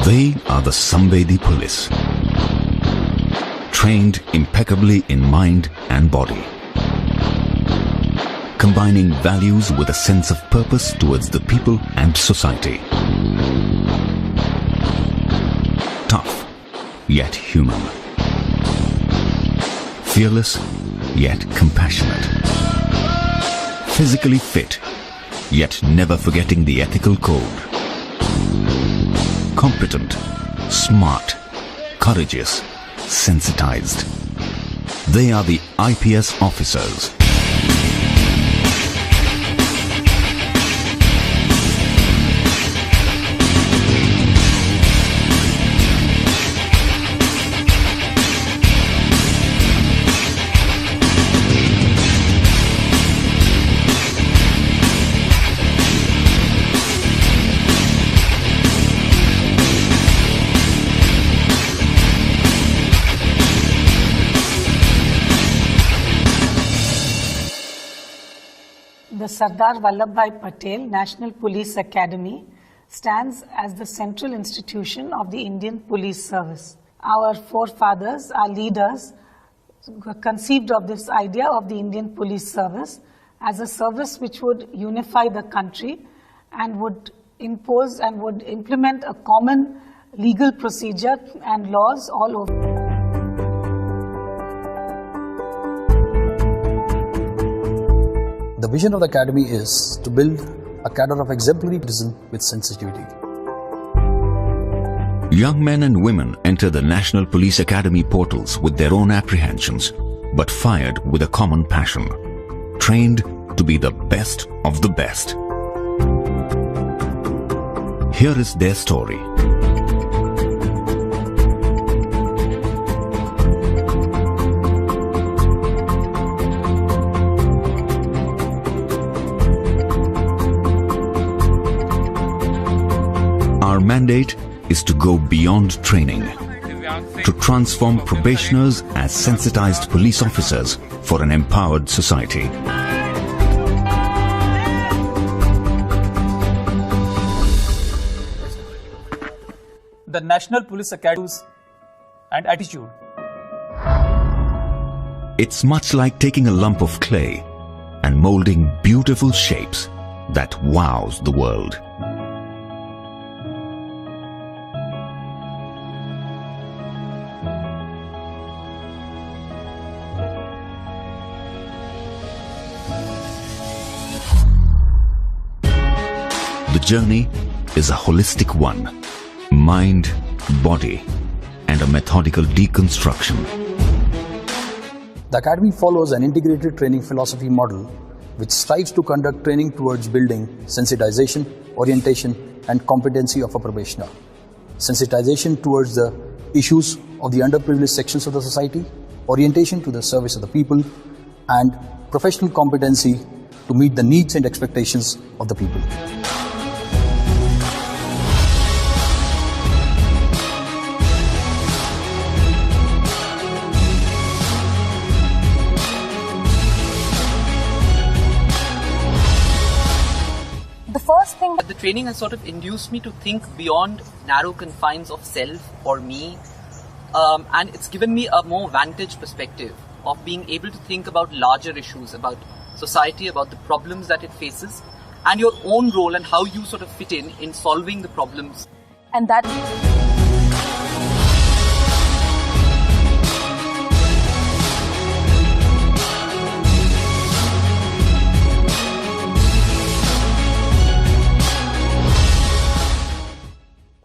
They are the Samvedi police, trained impeccably in mind and body, combining values with a sense of purpose towards the people and society. Tough, yet human. Fearless, yet compassionate. Physically fit, yet never forgetting the ethical code. Competent, smart, courageous, sensitized. They are the IPS officers. The Sardar Vallabhbhai Patel National Police Academy stands as the central institution of the Indian Police Service. Our forefathers, our leaders, conceived of this idea of the Indian Police Service as a service which would unify the country and would impose and would implement a common legal procedure and laws all over. The vision of the Academy is to build a cadre of exemplary citizens with sensitivity. Young men and women enter the National Police Academy portals with their own apprehensions, but fired with a common passion, trained to be the best of the best. Here is their story. Our mandate is to go beyond training, to transform probationers as sensitized police officers for an empowered society. The National Police Academy and attitude. It's much like taking a lump of clay and molding beautiful shapes that wows the world. The journey is a holistic one, mind, body, and a methodical deconstruction. The Academy follows an integrated training philosophy model which strives to conduct training towards building sensitization, orientation, and competency of a probationer. Sensitization towards the issues of the underprivileged sections of the society, orientation to the service of the people, and professional competency to meet the needs and expectations of the people. The training has sort of induced me to think beyond narrow confines of self or me, and it's given me a more vantage perspective of being able to think about larger issues, about society, about the problems that it faces, and your own role and how you sort of fit in solving the problems. And that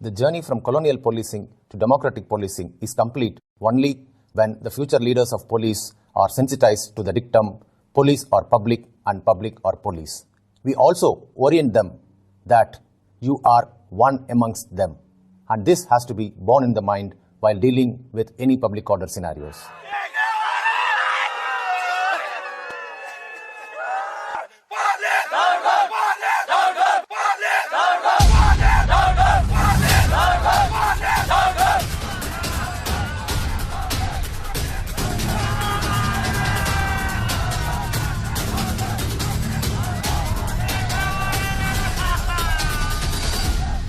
The journey from colonial policing to democratic policing is complete only when the future leaders of police are sensitized to the dictum, police are public and public are police. We also orient them that you are one amongst them, and this has to be borne in the mind while dealing with any public order scenarios.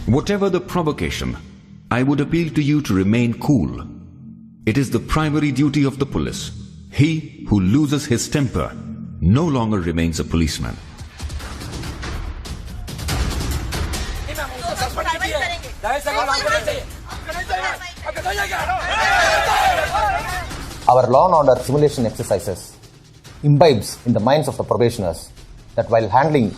Whatever the provocation, I would appeal to you to remain cool. It is the primary duty of the police. He who loses his temper no longer remains a policeman. Our law and order simulation exercises imbibes in the minds of the probationers that while handling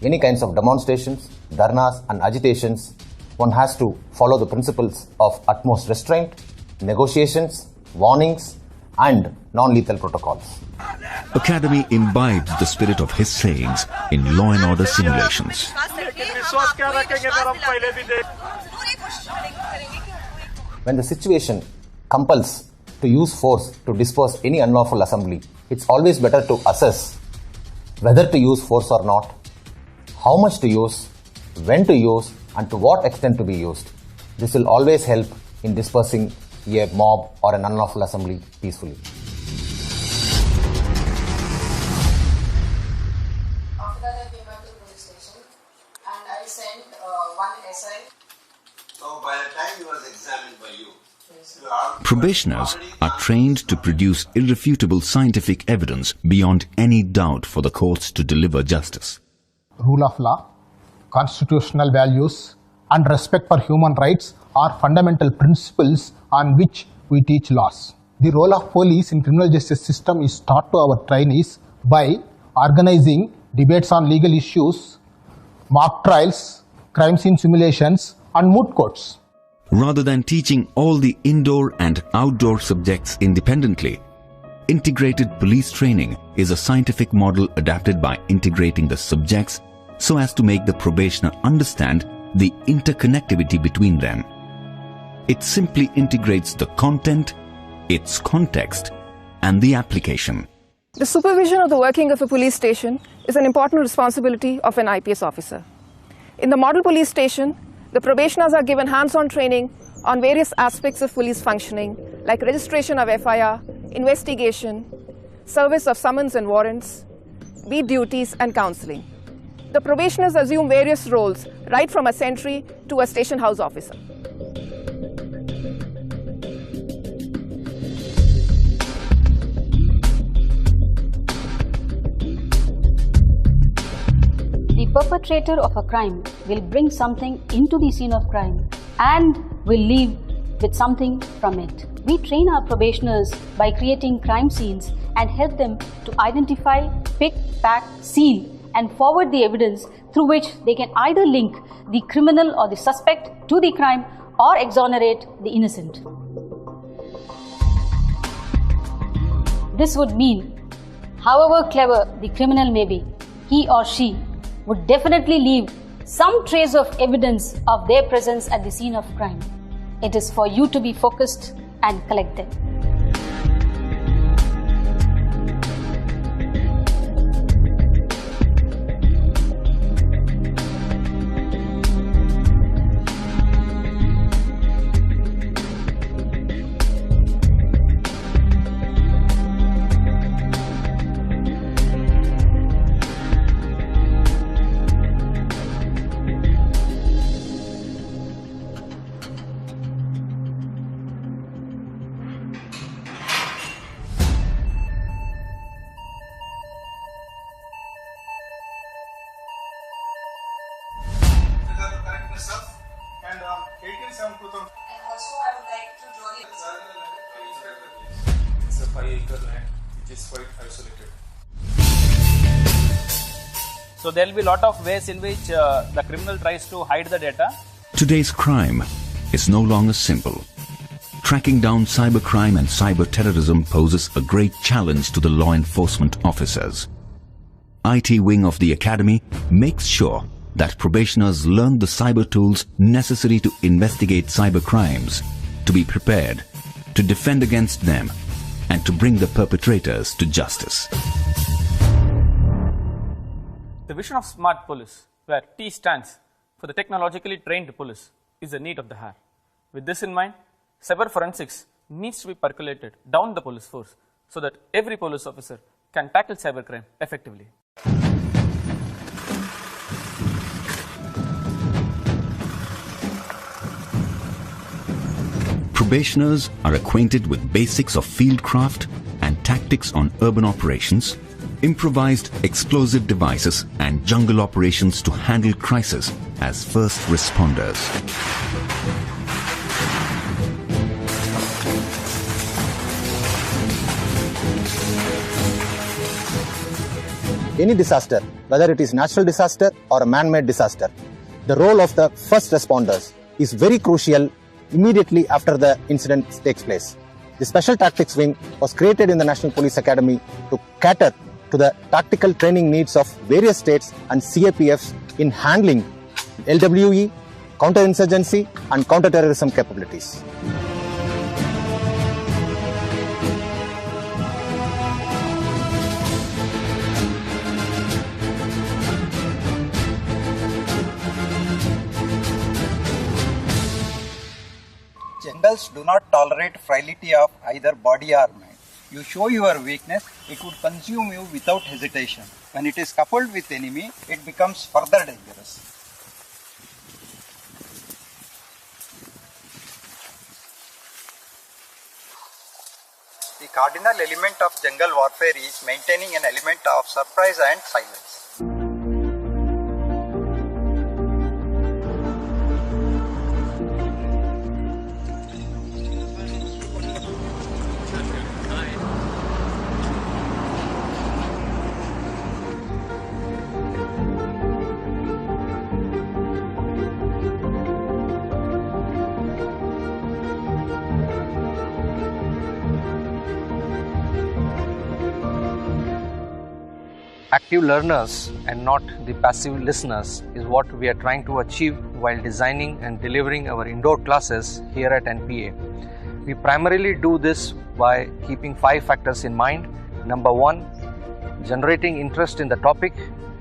any kinds of demonstrations, dharnas and agitations, one has to follow the principles of utmost restraint, negotiations, warnings and non-lethal protocols. Academy imbibes the spirit of his sayings in law and order simulations. When the situation compels to use force to disperse any unlawful assembly, it's always better to assess whether to use force or not, how much to use, when to use, and to what extent to be used. This will always help in dispersing a mob or an unlawful assembly peacefully. After that, I came back to the police station and I sent one SI. So by the time he was examined by you, Probationers are trained to produce irrefutable scientific evidence beyond any doubt for the courts to deliver justice. Rule of law, constitutional values, and respect for human rights are fundamental principles on which we teach laws. The role of police in criminal justice system is taught to our trainees by organizing debates on legal issues, mock trials, crime scene simulations, and moot courts. Rather than teaching all the indoor and outdoor subjects independently, integrated police training is a scientific model adapted by integrating the subjects so as to make the probationer understand the interconnectivity between them. It simply integrates the content, its context, and the application. The supervision of the working of a police station is an important responsibility of an IPS officer. In the model police station, the probationers are given hands-on training on various aspects of police functioning like registration of FIR, investigation, service of summons and warrants, beat duties and counselling. The probationers assume various roles right from a sentry to a station house officer. The perpetrator of a crime will bring something into the scene of crime and will leave with something from it. We train our probationers by creating crime scenes and help them to identify, pick, pack, seal and forward the evidence through which they can either link the criminal or the suspect to the crime or exonerate the innocent. This would mean, however clever the criminal may be, he or she would definitely leave some trace of evidence of their presence at the scene of crime. It is for you to be focused and collect them. And also I would like to draw the... It's a 5-acre land which is quite isolated. So there will be a lot of ways in which the criminal tries to hide the data. Today's crime is no longer simple. Tracking down cybercrime and cyber terrorism poses a great challenge to the law enforcement officers. IT wing of the academy makes sure that probationers learn the cyber tools necessary to investigate cyber crimes, to be prepared, to defend against them, and to bring the perpetrators to justice. The vision of smart police, where T stands for the technologically trained police, is the need of the hour. With this in mind, cyber forensics needs to be percolated down the police force so that every police officer can tackle cybercrime effectively. probationers are acquainted with basics of fieldcraft and tactics on urban operations, improvised explosive devices and jungle operations to handle crisis as first responders. Any disaster, whether it is natural disaster or a man-made disaster, the role of the first responders is very crucial immediately after the incident takes place. The Special Tactics Wing was created in the National Police Academy to cater to the tactical training needs of various states and CAPFs in handling LWE, counterinsurgency and counterterrorism capabilities. Jungles do not tolerate frailty of either body or mind. You show your weakness, it would consume you without hesitation. When it is coupled with enemy, it becomes further dangerous. The cardinal element of jungle warfare is maintaining an element of surprise and silence. Active learners and not the passive listeners is what we are trying to achieve while designing and delivering our indoor classes here at NPA. We primarily do this by keeping 5 factors in mind. Number 1, generating interest in the topic.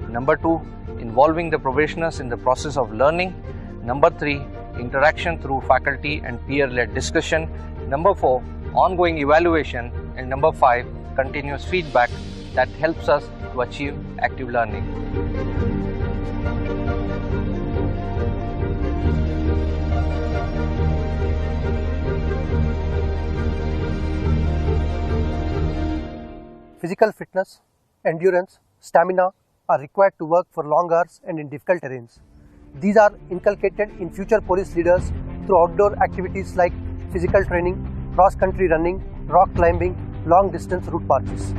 Number 2, involving the probationers in the process of learning. Number 3, interaction through faculty and peer-led discussion. Number 4, ongoing evaluation. And number 5, continuous feedback that helps us to achieve active learning. Physical fitness, endurance, stamina are required to work for long hours and in difficult terrains. These are inculcated in future police leaders through outdoor activities like physical training, cross-country running, rock climbing, long-distance route marches.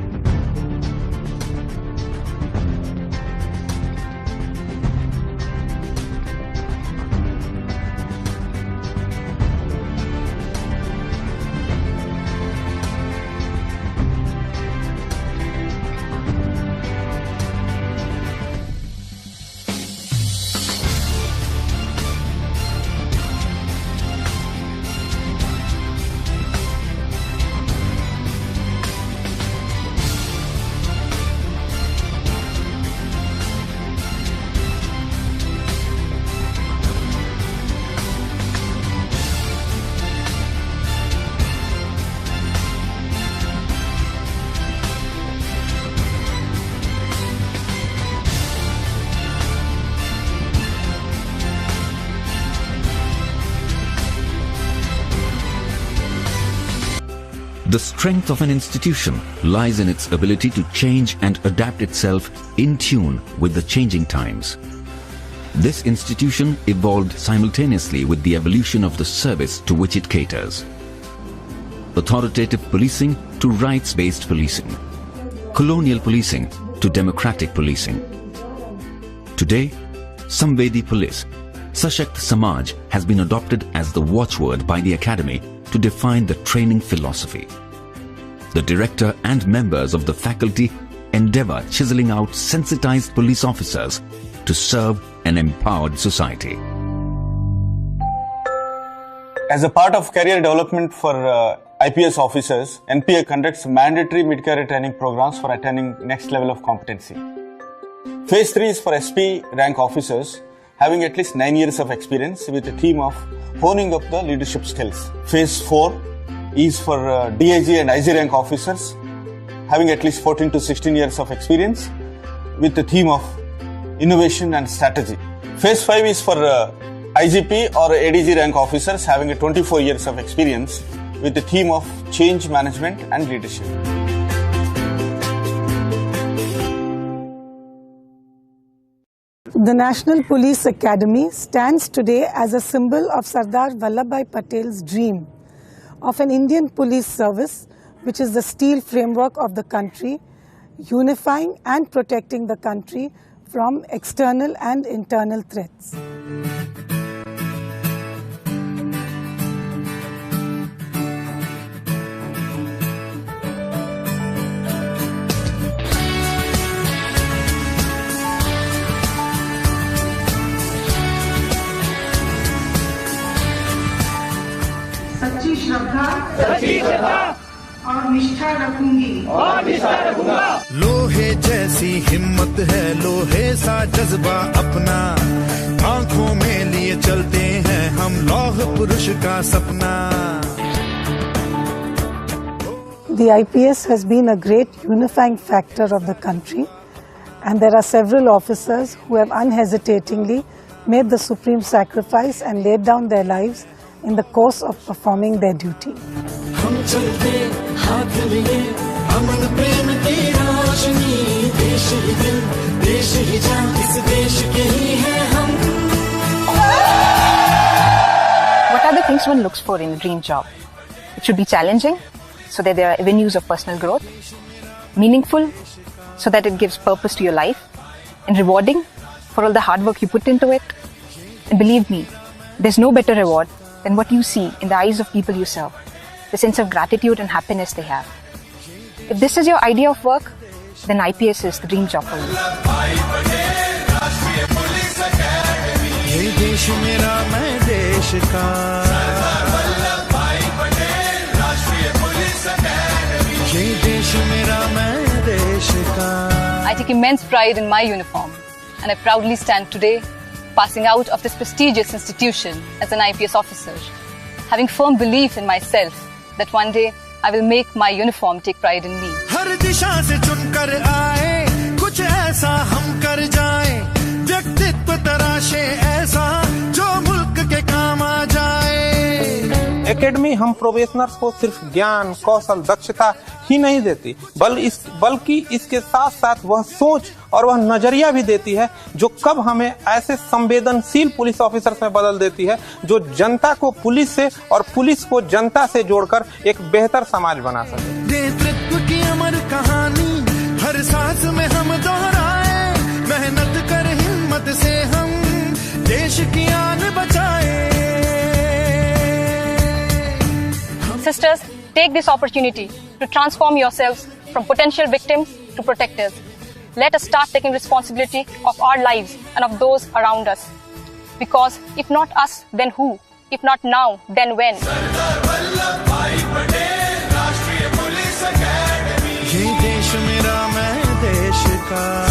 The strength of an institution lies in its ability to change and adapt itself in tune with the changing times. This institution evolved simultaneously with the evolution of the service to which it caters. Authoritative policing to rights-based policing. Colonial policing to democratic policing. Today, Samvedi Police, Sashakt Samaj has been adopted as the watchword by the Academy to define the training philosophy. The director and members of the faculty endeavor chiseling out sensitized police officers to serve an empowered society. As a part of career development for IPS officers, NPA conducts mandatory mid-career training programs for attaining next level of competency. Phase 3 is for SP rank officers having at least 9 years of experience with a theme of honing up the leadership skills. Phase 4 is for DIG and IG rank officers having at least 14 to 16 years of experience with the theme of innovation and strategy. Phase 5 is for IGP or ADG rank officers having a 24 years of experience with the theme of change management and leadership. The National Police Academy stands today as a symbol of Sardar Vallabhbhai Patel's dream of an Indian police service which is the steel framework of the country, unifying and protecting the country from external and internal threats. सच्ची श्रद्धा और निष्ठा रखूंगा लोहे जैसी हिम्मत है लोहे सा जज्बा अपना आंखों में लिए चलते हैं हम लौह पुरुष का सपना. The IPS has been a great unifying factor of the country, and there are several officers who have unhesitatingly made the supreme sacrifice and laid down their lives in the course of performing their duty. What are the things one looks for in a dream job? It should be challenging, so that there are avenues of personal growth, meaningful, so that it gives purpose to your life, and rewarding for all the hard work you put into it. And believe me, there's no better reward than what you see in the eyes of people you serve, the sense of gratitude and happiness they have. If this is your idea of work, then IPS is the dream job for you. ये देश मेरा मैं देश का ये देश मेरा मैं देश का. I take immense pride in my uniform, and I proudly stand today passing out of this prestigious institution as an IPS officer, having firm belief in myself that one day I will make my uniform take pride in me. हर दिशा से चुनकर आए कुछ ऐसा हम कर जाएं व्यक्तित्व तराशे ऐसा जो मुल्क के काम आ जाए. एकेडमी हम प्रोबेशनर्स को सिर्फ ज्ञान कौशल दक्षता ही नहीं देती बल्कि इसके साथ साथ वह सोच और वह नजरिया भी देती है जो कब हमें ऐसे संवेदनशील पुलिस ऑफिसर्स में बदल देती है जो जनता को पुलिस से और पुलिस को जनता से जोड़कर एक बेहतर समाज बना सके. नेतृत्व की अमर कहानी हर सांस में हम दोहराए मेहनत कर हिम्मत से हम देश की आन बचाए. Sisters, take this opportunity to transform yourselves from potential victims to protectors. Let us start taking responsibility of our lives and of those around us. Because if not us, then who? If not now, then when? ये देश मेरा मैं देश का